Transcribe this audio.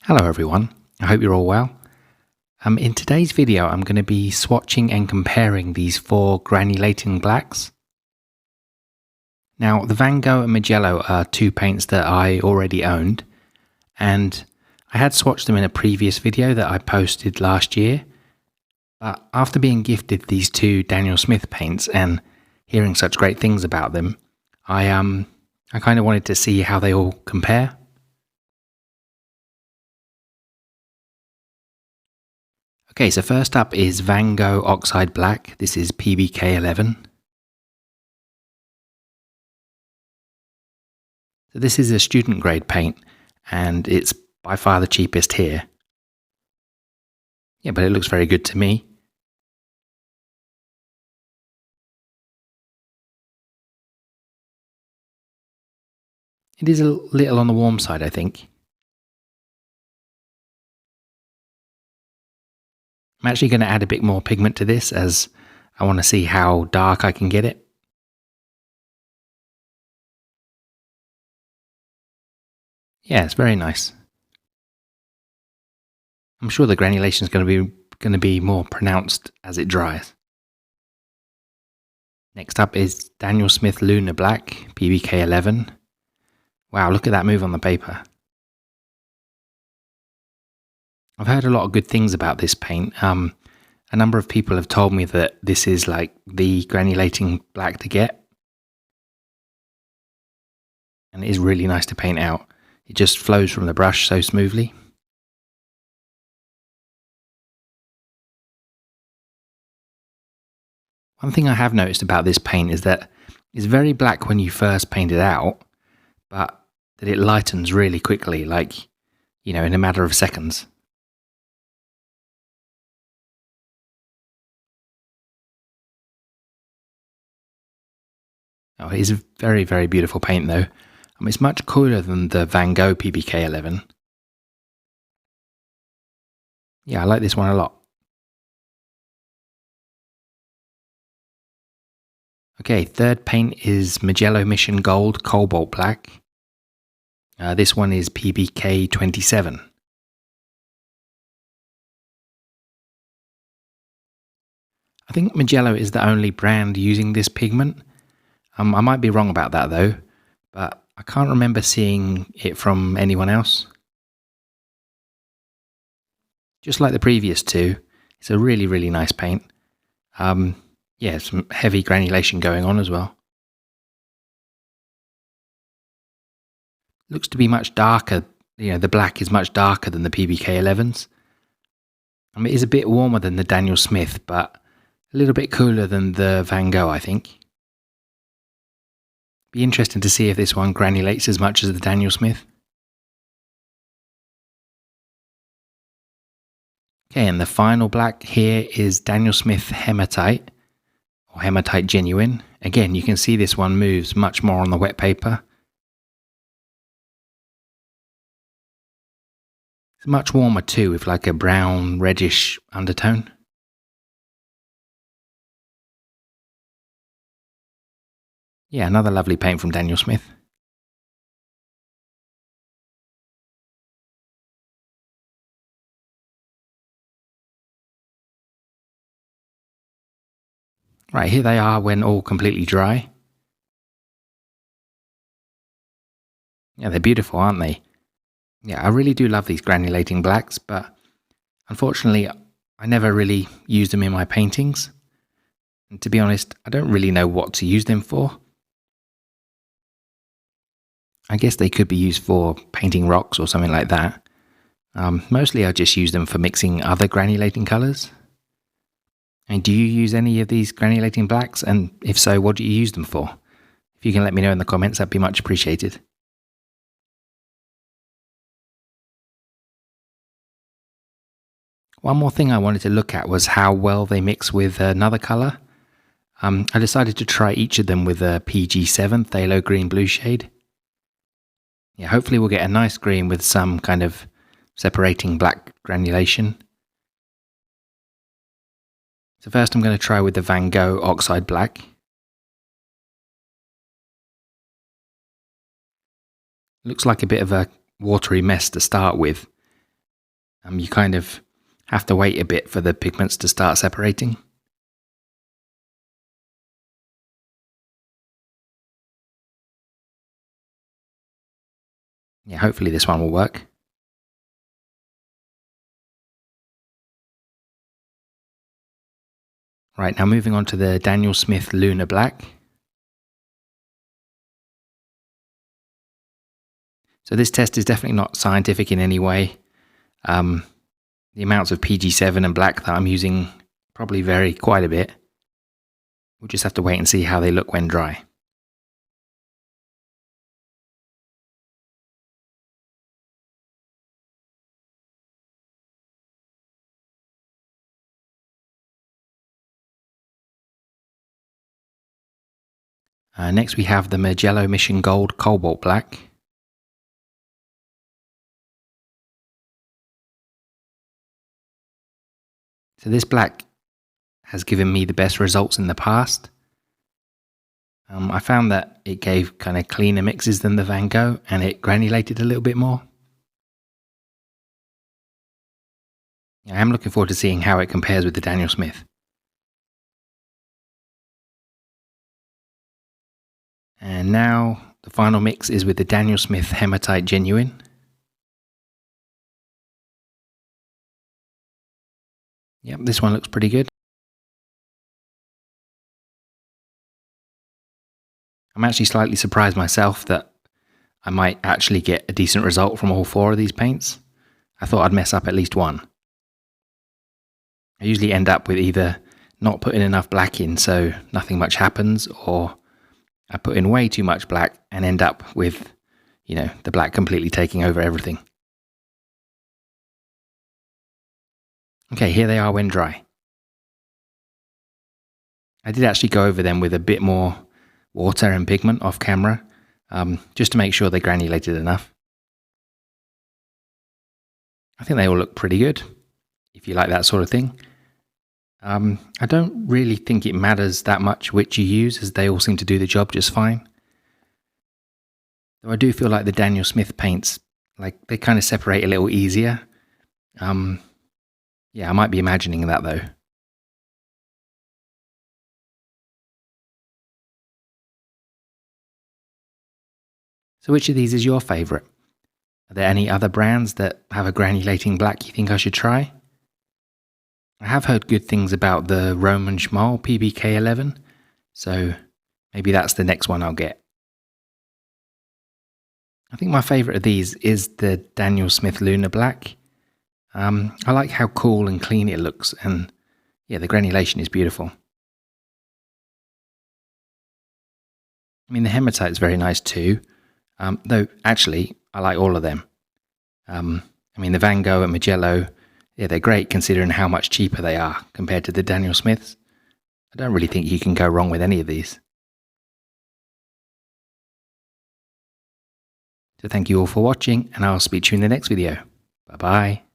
Hello everyone, I hope you're all well. In today's video I'm going to be swatching and comparing these four granulating blacks. Now the VanGogh and Mijello are two paints that I already owned, and I had swatched them in a previous video that I posted last year, but after being gifted these two Daniel Smith paints and hearing such great things about them, I kind of wanted to see how they all compare. Okay, so first up is VanGogh Oxide Black. This is PBK 11. So this is a student grade paint, and it's by far the cheapest here. Yeah, but it looks very good to me. It is a little on the warm side, I think. I'm actually going to add a bit more pigment to this as I want to see how dark I can get it. Yeah, it's very nice. I'm sure the granulation is going to be more pronounced as it dries. Next up is Daniel Smith Lunar Black, PBK 11. Wow, look at that move on the paper. I've heard a lot of good things about this paint. A number of people have told me that this is like the granulating black to get. And it is really nice to paint out. It just flows from the brush so smoothly. One thing I have noticed about this paint is that it's very black when you first paint it out, but that it lightens really quickly, like, you know, in a matter of seconds. Oh, it is a very, very beautiful paint though. It's much cooler than the VanGogh PBK 11. Yeah, I like this one a lot. Okay, third paint is Mijello Mission Gold Cobalt Black. This one is PBK 27. I think Mijello is the only brand using this pigment. I might be wrong about that though, but I can't remember seeing it from anyone else. Just like the previous two, it's a really, really nice paint. Yeah, some heavy granulation going on as well. Looks to be much darker. You know, the black is much darker than the PBK 11s. It is a bit warmer than the Daniel Smith, but a little bit cooler than the VanGogh, I think. Be interesting to see if this one granulates as much as the Daniel Smith. Okay, and the final black here is Daniel Smith Hematite, or Hematite Genuine. Again, you can see this one moves much more on the wet paper. It's much warmer too, with like a brown, reddish undertone. Yeah, another lovely paint from Daniel Smith. Right, here they are when all completely dry. Yeah, they're beautiful, aren't they? Yeah, I really do love these granulating blacks, but unfortunately, I never really use them in my paintings. And to be honest, I don't really know what to use them for. I guess they could be used for painting rocks or something like that. Mostly I just use them for mixing other granulating colours. And do you use any of these granulating blacks? And if so, what do you use them for? If you can let me know in the comments, that'd be much appreciated. One more thing I wanted to look at was how well they mix with another colour. I decided to try each of them with a PG7 Phthalo Green Blue shade. Yeah, hopefully we'll get a nice green with some kind of separating black granulation. So first I'm going to try with the VanGogh Oxide Black. Looks like a bit of a watery mess to start with, You kind of have to wait a bit for the pigments to start separating. Yeah, hopefully this one will work. Right, now moving on to the Daniel Smith Lunar Black. So this test is definitely not scientific in any way. The amounts of PG7 and black that I'm using probably vary quite a bit. We'll just have to wait and see how they look when dry. Next we have the Mijello Mission Gold Cobalt Black. So this black has given me the best results in the past. I found that it gave kind of cleaner mixes than the VanGogh, and it granulated a little bit more. I am looking forward to seeing how it compares with the Daniel Smith. And now the final mix is with the Daniel Smith Hematite Genuine. Yep, this one looks pretty good. I'm actually slightly surprised myself that I might actually get a decent result from all 4 of these paints. I thought I'd mess up at least one. I usually end up with either not putting enough black in so nothing much happens, or I put in way too much black and end up with, the black completely taking over everything. Okay, here they are when dry. I did actually go over them with a bit more water and pigment off camera, just to make sure they granulated enough. I think they all look pretty good, if you like that sort of thing. I don't really think it matters that much which you use, as they all seem to do the job just fine. Though I do feel like the Daniel Smith paints, they kind of separate a little easier. Yeah, I might be imagining that though. So which of these is your favourite? Are there any other brands that have a granulating black you think I should try? I have heard good things about the Roman Schmal PBK11, so maybe that's the next one I'll get. I think my favourite of these is the Daniel Smith Lunar Black. I like how cool and clean it looks, and yeah, the granulation is beautiful. I mean, the hematite is very nice too, though actually I like all of them. I mean, the VanGogh and Mijello, yeah, they're great considering how much cheaper they are compared to the Daniel Smiths. I don't really think you can go wrong with any of these. So thank you all for watching, and I'll speak to you in the next video. Bye bye.